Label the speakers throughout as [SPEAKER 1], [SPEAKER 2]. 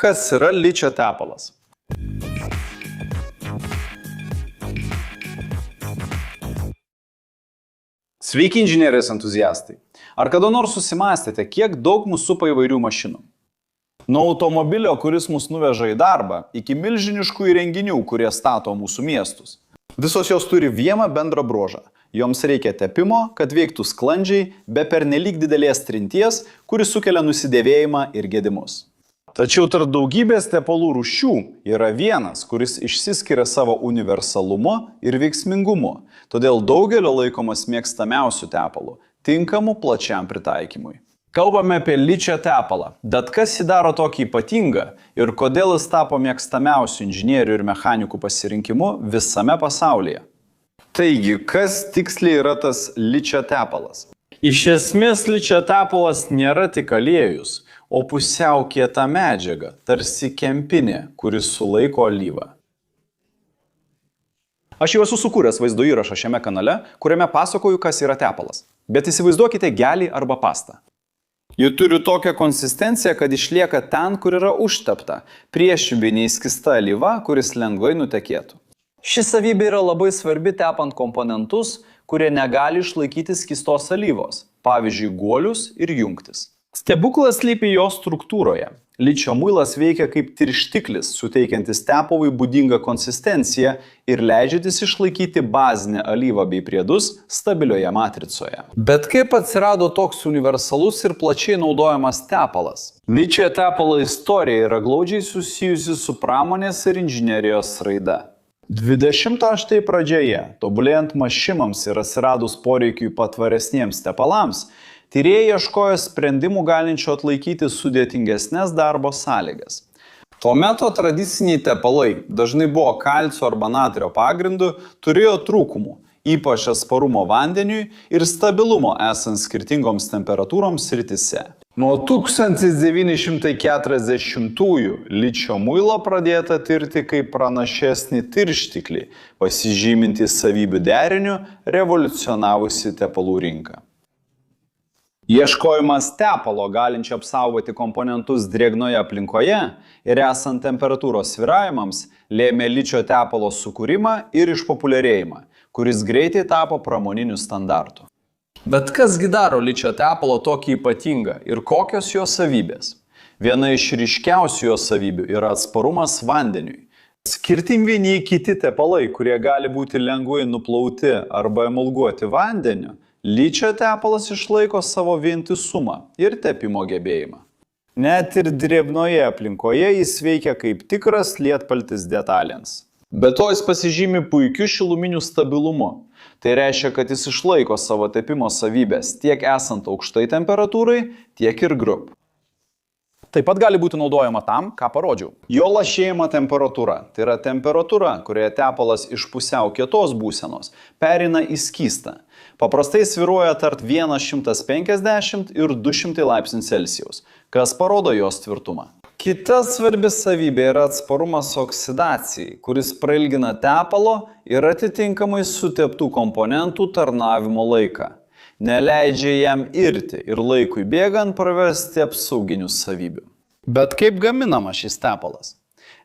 [SPEAKER 1] Kas yra ličio tepalas? Sveiki, inžinierijos entuziastai! Ar kada nors susimąstėte, kiek daug mūsų supa įvairių mašinų? Nuo automobilio, kuris mus nuveža į darbą, iki milžiniškų įrenginių, kurie stato mūsų miestus. Visos jos turi vieną bendrą bruožą. Joms reikia tepimo, kad veiktų sklandžiai, be pernelyg didelės trinties, kuris sukelia nusidėvėjimą ir gedimus. Tačiau tarp daugybės tepalų rūšių yra vienas, kuris išsiskiria savo universalumu ir veiksmingumu, todėl daugelio laikomas mėgstamiausių tepalų, tinkamų plačiam pritaikymui. Kalbame apie ličio tepalą, bet kas jį daro tokį ypatingą ir kodėl jis tapo mėgstamiausių inžinierių ir mechanikų pasirinkimu visame pasaulyje. Taigi, kas tiksliai yra tas ličio tepalas? Iš esmės ličio tepalas nėra tik aliejus, o pusiau kieta medžiaga, tarsi kempinė, kuris sulaiko alyvą. Aš jau esu sukūręs vaizdo įrašą šiame kanale, kuriame pasakoju, kas yra tepalas. Bet įsivaizduokite gelį arba pastą. Ji turi tokią konsistenciją, kad išlieka ten, kur yra užtepta, priešingai nei skista alyva, kuris lengvai nutekėtų. Ši savybė yra labai svarbi tepant komponentus, kurie negali išlaikyti skystos alyvos, pavyzdžiui, guolius ir jungtis. Stebuklas slypi jo struktūroje. Ličio muilas veikia kaip tirštiklis, suteikiantis tepalui būdingą konsistenciją ir leidžiantis išlaikyti bazinę alyvą bei priedus stabilioje matricoje. Bet kaip atsirado toks universalus ir plačiai naudojamas tepalas? Ličio tepalo istorija yra glaudžiai susijusi su pramonės ir inžinerijos raida. 20-ojo amžiaus pradžioje, tobulėjant mašinoms ir atsiradus poreikiui patvaresniems tepalams, tyrėjai ieškojo sprendimų galinčių atlaikyti sudėtingesnės darbo sąlygas. Tuo metu tradiciniai tepalai, dažnai buvo kalcio arba natrio pagrindu, turėjo trūkumų, ypač atsparumo vandeniui ir stabilumo esant skirtingoms temperatūroms srityse. Nuo 1940-ųjų ličio muilą pradėta tirti kaip pranašesnį tirštiklį, pasižymintį savybių deriniu revoliucionavusi tepalų rinką. Ieškojimas tepalo galinčio apsaugoti komponentus drėgnoje aplinkoje ir esant temperatūros svyravimams lėmė ličio tepalo sukūrimą ir išpopuliarėjimą, kuris greitai tapo pramoniniu standartu. Bet kasgi daro ličio tepalo tokį ypatingą ir kokios jo savybės? Viena iš ryškiausių jo savybių yra atsparumas vandeniui. Skirtingai nei kiti tepalai, kurie gali būti lengvai nuplauti arba emulguoti vandeniu, ličio tepalas išlaiko savo vientisumą ir tepimo gebėjimą. Net ir drėgnoje aplinkoje jis veikia kaip tikras lietpaltis detalėms. Be to jis pasižymi puikiu šiluminiu stabilumu. Tai reiškia, kad jis išlaiko savo tepimo savybės tiek esant aukštai temperatūrai, tiek ir grup. Taip pat gali būti naudojama tam, ką parodžiau. Jo lašėjimo temperatūra, tai yra temperatūra, kurioje tepalas iš pusiau kietos būsenos pereina į skystą. Paprastai svyruoja tarp 150 ir 200 laipsnių Celsijaus, kas parodo jos tvirtumą. Kita svarbi savybė yra atsparumas oksidacijai, kuris prailgina tepalo ir atitinkamai suteptų komponentų tarnavimo laiką. Neleidžia jam irti ir laikui bėgant pravesti apsauginių savybių. Bet kaip gaminama šis tepalas?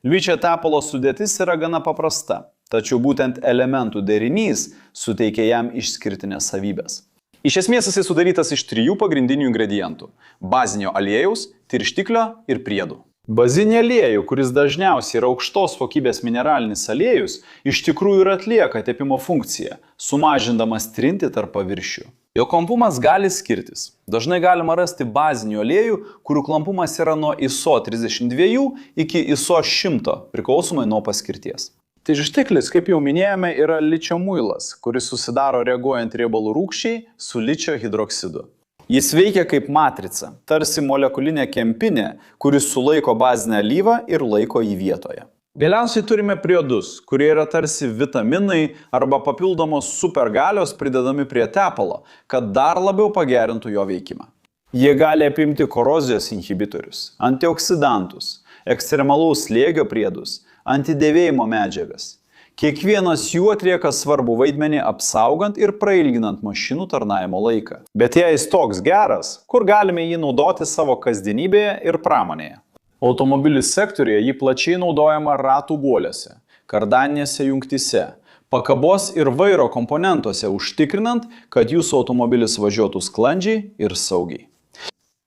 [SPEAKER 1] Ličio tepalo sudėtis yra gana paprasta, tačiau būtent elementų derinys suteikia jam išskirtinės savybės. Iš esmės jis sudarytas iš 3 pagrindinių ingredientų – bazinio aliejaus, tirštiklio ir priedų. Bazinį aliejų, kuris dažniausiai yra aukštos kokybės mineralinis aliejus, iš tikrųjų ir atlieka tepimo funkciją, sumažindamas trintį tarp paviršių. Jo klampumas gali skirtis. Dažnai galima rasti bazinių aliejų, kurių klampumas yra nuo ISO 32 iki ISO 100, priklausomai nuo paskirties. Tirštiklis, kaip jau minėjome, yra ličio muilas, kuris susidaro reaguojant riebalų rūgščiai su ličio hidroksidu. Jis veikia kaip matrica, tarsi molekulinė kempinė, kuris sulaiko bazinę alyvą ir laiko jį vietoje. Galiausiai turime priedus, kurie yra tarsi vitaminai arba papildomos supergalios pridedami prie tepalo, kad dar labiau pagerintų jo veikimą. Jie gali apimti korozijos inhibitorius, antioksidantus, ekstremalaus slėgio priedus, antidėvėjimo medžiagas. Kiekvienas jų atlieka svarbų vaidmenį apsaugant ir prailginant mašinų tarnavimo laiką. Bet jei jis toks geras, kur galime jį naudoti savo kasdienybėje ir pramonėje? Automobilių sektoriuje jį plačiai naudojama ratų guoliuose, kardaninėse jungtyse, pakabos ir vairo komponentuose, užtikrinant, kad jūsų automobilis važiuotų sklandžiai ir saugiai.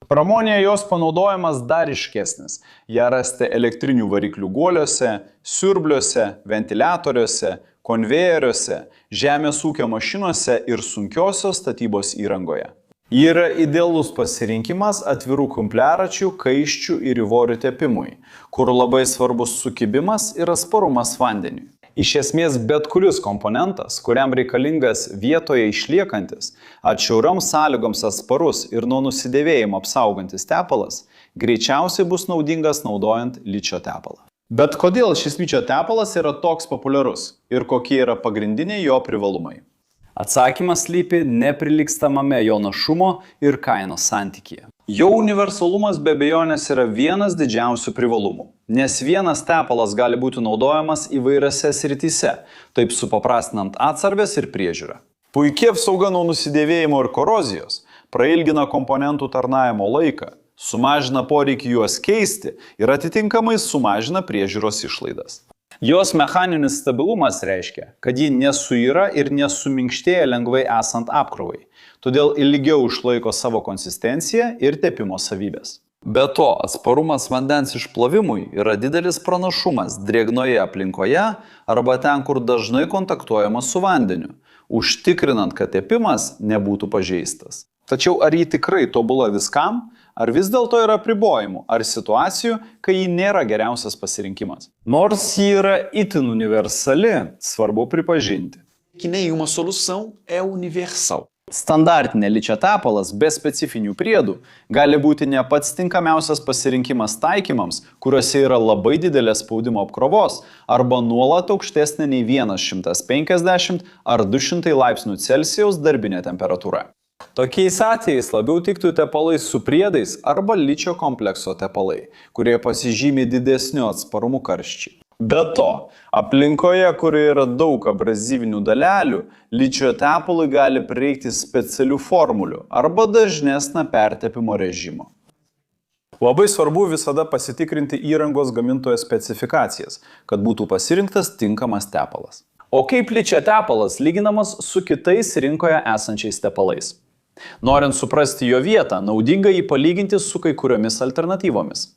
[SPEAKER 1] Pramonėje jos panaudojimas dar ryškesnis. Ją rasite elektrinių variklių guoliuose, siurbliuose, ventiliatoriuose, konvejeriuose, žemės ūkio mašinose ir sunkiosios statybos įrangoje. Ji yra idealus pasirinkimas atvirų kumpliaračių, kaiščių ir įvorių tepimui, kur labai svarbus sukibimas ir atsparumas vandeniui. Iš esmės bet kuris komponentas, kuriam reikalingas vietoje išliekantis, atšiaurioms sąlygoms atsparus ir nuo nusidėvėjimo apsaugantis tepalas, greičiausiai bus naudingas naudojant ličio tepalą. Bet kodėl šis ličio tepalas yra toks populiarus ir kokie yra pagrindiniai jo privalumai? Atsakymas slypi neprilygstamame jo našumo ir kainos santykyje. Jo universalumas be abejonės yra vienas didžiausių privalumų, nes vienas tepalas gali būti naudojamas įvairiose srityse, taip supaprastinant atsargas ir priežiūrą. Puikia apsauga nuo nusidėvėjimo ir korozijos, prailgina komponentų tarnavimo laiką, sumažina poreikį juos keisti ir atitinkamai sumažina priežiūros išlaidas. Jos mechaninis stabilumas reiškia, kad ji nesuyra ir nesuminkštėja lengvai esant apkrovai, todėl ilgiau išlaiko savo konsistenciją ir tepimo savybės. Be to, atsparumas vandens išplovimui yra didelis pranašumas drėgnoje aplinkoje arba ten, kur dažnai kontaktuojama su vandeniu, užtikrinant, kad tepimas nebūtų pažeistas. Tačiau ar ji tikrai tobula viskam? Ar vis dėlto yra apribojimų ar situacijų, kai ji nėra geriausias pasirinkimas? Nors ji yra itin universali, svarbu pripažinti.
[SPEAKER 2] Que nenhuma solução é universal.
[SPEAKER 1] Standartinė ličio tepalas be specifinių priedų gali būti ne pats tinkamiausias pasirinkimas taikymams, kuriuose yra labai didelės spaudimo apkrovos arba nuolat aukštesnė nei 150 ar 200 laipsnių Celsijaus darbinė temperatūra. Tokiais atvejais labiau tiktų tepalai su priedais arba ličio komplekso tepalai, kurie pasižymi didesniu atsparumu karščiai. Be to, aplinkoje, kurioje yra daug abrazyvinių dalelių, ličio tepalui gali prireikti specialių formulių arba dažnesnio pertepimo režimo. Labai svarbu visada pasitikrinti įrangos gamintojo specifikacijas, kad būtų pasirinktas tinkamas tepalas. O kaip ličio tepalas lyginamas su kitais rinkoje esančiais tepalais? Norint suprasti jo vietą, naudinga jį palyginti su kai kuriomis alternatyvomis.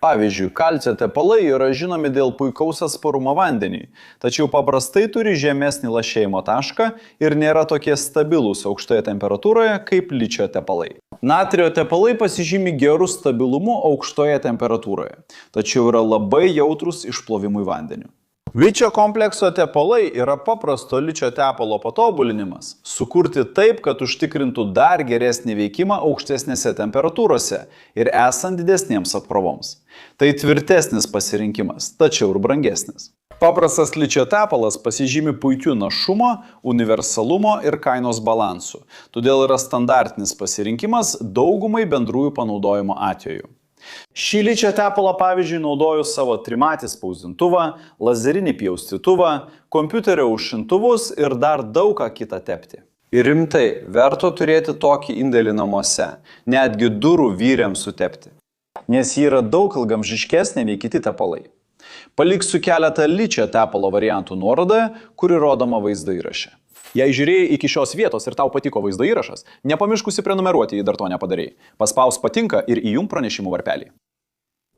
[SPEAKER 1] Pavyzdžiui, kalcio tepalai yra žinomi dėl puikaus atsparumo vandeniui, tačiau paprastai turi žemesnį lašėjimo tašką ir nėra tokie stabilūs aukštoje temperatūroje kaip ličio tepalai. Natrio tepalai pasižymi gerų stabilumu aukštoje temperatūroje, tačiau yra labai jautrus išplovimui vandeniu. Ličio komplekso tepalai yra paprasto ličio tepalo patobulinimas, sukurti taip, kad užtikrintų dar geresnį veikimą aukštesnėse temperatūrose ir esant didesniems apkrovoms. Tai tvirtesnis pasirinkimas, tačiau ir brangesnis. Paprastas ličio tepalas pasižymi puikiu našumo, universalumo ir kainos balansu, todėl yra standartinis pasirinkimas daugumai bendrųjų panaudojimo atvejų. Šį ličio tepalą pavyzdžiui naudoju savo trimatį spausdintuvą, lazerinį pjaustytuvą, kompiuterio aušintuvus ir dar daug ką kitą tepti. Ir rimtai, verto turėti tokį indėlį namuose, netgi durų vyriams sutepti, nes ji yra daug ilgamžiškesnė nei kiti tepalai. Paliksiu keletą ličio tepalo variantų nuorodoje, kuri rodoma vaizdo įraše. Jei žiūrėjai iki šios vietos ir tau patiko vaizdo įrašas, nepamiršk užsiprenumeruoti, jei dar to nepadarei. Paspausk patinka ir įjunk pranešimų varpelį.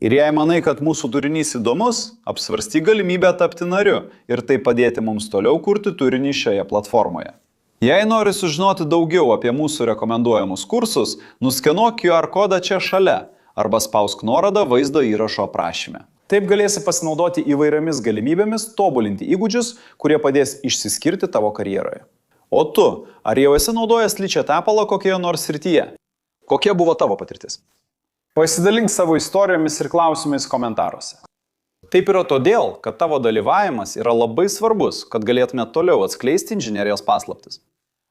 [SPEAKER 1] Ir jei manai, kad mūsų turinys įdomus, apsvarstyk galimybę tapti nariu ir tai padėti mums toliau kurti turinį šioje platformoje. Jei nori sužinoti daugiau apie mūsų rekomenduojamus kursus, nuskenuok QR kodą čia šalia arba spausk nuorodą vaizdo įrašo aprašyme. Taip galėsi pasinaudoti įvairiomis galimybėmis tobulinti įgūdžius, kurie padės išsiskirti tavo karjeroje. O tu, ar jau esi naudojęs ličio tepalą kokioje nors srityje? Kokia buvo tavo patirtis? Pasidalink savo istorijomis ir klausimais komentaruose. Taip yra todėl, kad tavo dalyvavimas yra labai svarbus, kad galėtume toliau atskleisti inžinerijos paslaptis.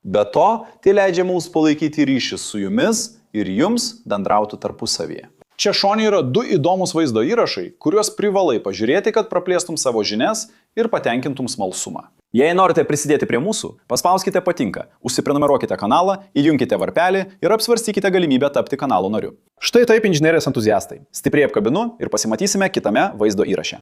[SPEAKER 1] Be to, tai leidžia mums palaikyti ryšį su jumis ir jums bendrauti tarpusavyje. Čia šone yra 2 įdomus vaizdo įrašai, kuriuos privalai pažiūrėti, kad praplėstum savo žinias ir patenkintum smalsumą. Jei norite prisidėti prie mūsų, paspauskite patinka, užsiprenumeruokite kanalą, įjunkite varpelį ir apsvarstykite galimybę tapti kanalo nariu. Štai taip inžinerijos entuziastai. Stipriai apkabinu ir pasimatysime kitame vaizdo įraše.